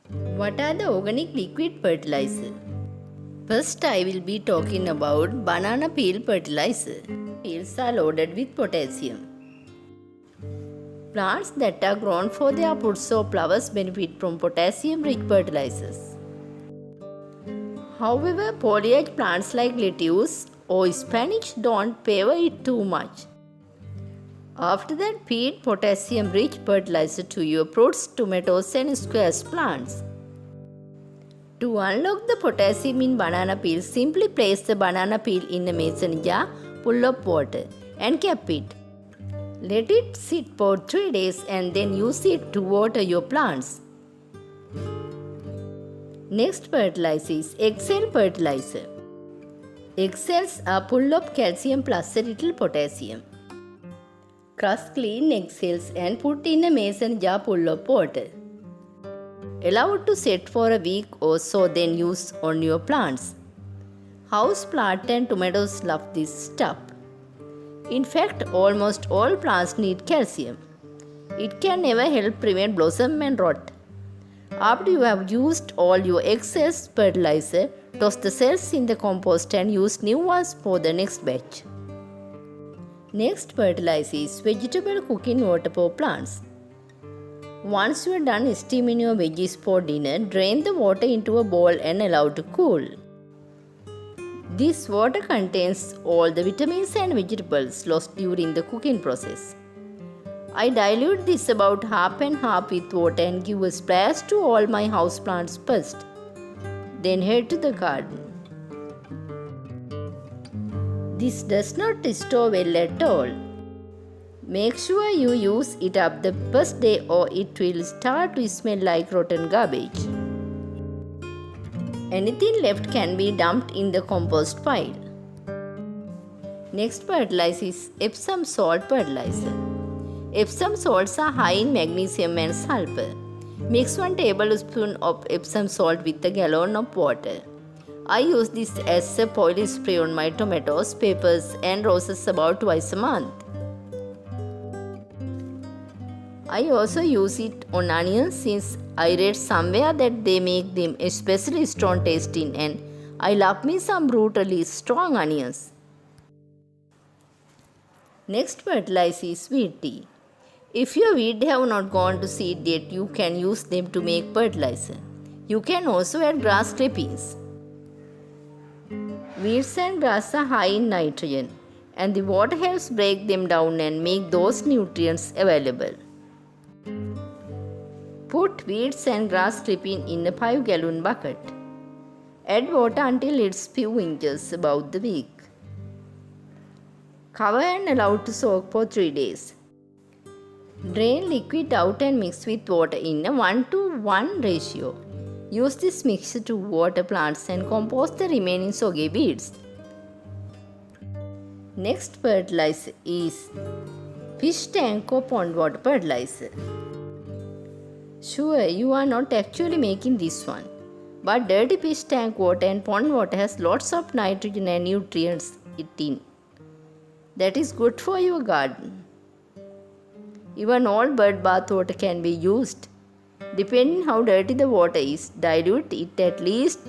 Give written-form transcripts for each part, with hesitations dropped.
What are the organic liquid fertilizer? First, I will be talking about banana peel fertilizer. Peels are loaded with potassium. Plants that are grown for their fruits or flowers benefit from potassium-rich fertilizers. However, foliage plants like lettuce or spinach don't favor it too much. After that, feed potassium-rich fertilizer to your fruits, tomatoes and squash plants. To unlock the potassium in banana peel, simply place the banana peel in a mason jar full of water and cap it. Let it sit for 3 days and then use it to water your plants. Next fertilizer is egg-cell fertilizer. Egg cells are full of calcium plus a little potassium. Crush clean egg cells and put in a mason jar full of water. Allow it to set for a week or so, then use on your plants. House plant and tomatoes love this stuff. In fact, almost all plants need calcium. It can never help prevent blossom and rot. After you have used all your excess fertilizer, toss the cells in the compost and use new ones for the next batch. Next fertilizer is vegetable cooking water for plants. Once you are done steaming your veggies for dinner, drain the water into a bowl and allow to cool. This water contains all the vitamins and vegetables lost during the cooking process. I dilute this about half and half with water and give a splash to all my houseplants first. Then head to the garden. This does not store well at all. Make sure you use it up the first day or it will start to smell like rotten garbage. Anything left can be dumped in the compost pile. Next fertilizer is Epsom salt fertilizer. Epsom salts are high in magnesium and sulfur. Mix 1 tablespoon of Epsom salt with a gallon of water. I use this as a foliar spray on my tomatoes, peppers and roses about twice a month. I also use it on onions since I read somewhere that they make them especially strong tasting and I love me some brutally strong onions. Next fertilizer is wheat tea. If your wheat have not gone to seed yet, you can use them to make fertilizer. You can also add grass clippings. Weeds and grass are high in nitrogen and the water helps break them down and make those nutrients available. Put weeds and grass clipping in a 5-gallon bucket. Add water until it's few inches above the wick. Cover and allow to soak for 3 days. Drain liquid out and mix with water in a 1:1 ratio. Use this mixture to water plants and compost the remaining soggy weeds. Next fertilizer is fish tank or pond water fertilizer. Sure, you are not actually making this one, but dirty fish tank water and pond water has lots of nitrogen and nutrients in. That is good for your garden. Even old bird bath water can be used. Depending how dirty the water is, dilute it at least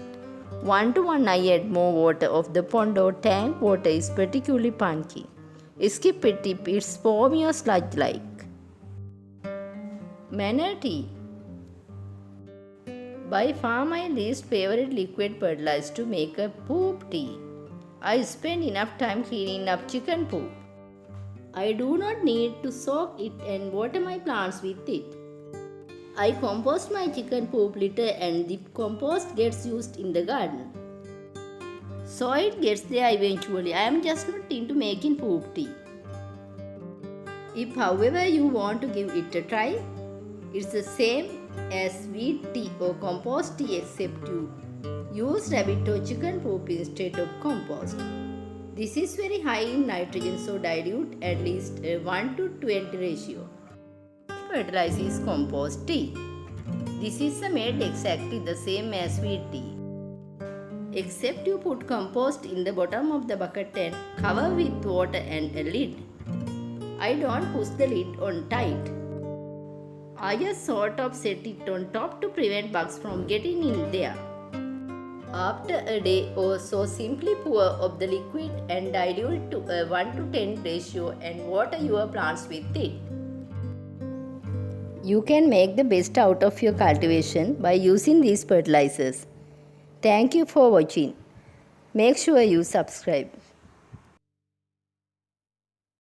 1 to 1. I add more water of the pond or tank water is particularly punky. Skip it if it's foamy or sludge-like. Manure tea. By far my least favorite liquid fertilizer to make a poop tea. I spend enough time cleaning up chicken poop. I do not need to soak it and water my plants with it. I compost my chicken poop litter and the compost gets used in the garden. So it gets there eventually. I am just not into making poop tea. If however you want to give it a try, it's the same as wheat tea or compost tea except you use rabbit or chicken poop instead of compost. This is very high in nitrogen, so dilute at least a 1:20 ratio. Fertilizer is compost tea. This is made exactly the same as wheat tea, except you put compost in the bottom of the bucket and cover with water and a lid. I don't push the lid on tight. I just sort of set it on top to prevent bugs from getting in there. After a day or so, simply pour up the liquid and dilute to a 1 to 10 ratio and water your plants with it. You can make the best out of your cultivation by using these fertilizers. Thank you for watching. Make sure you subscribe.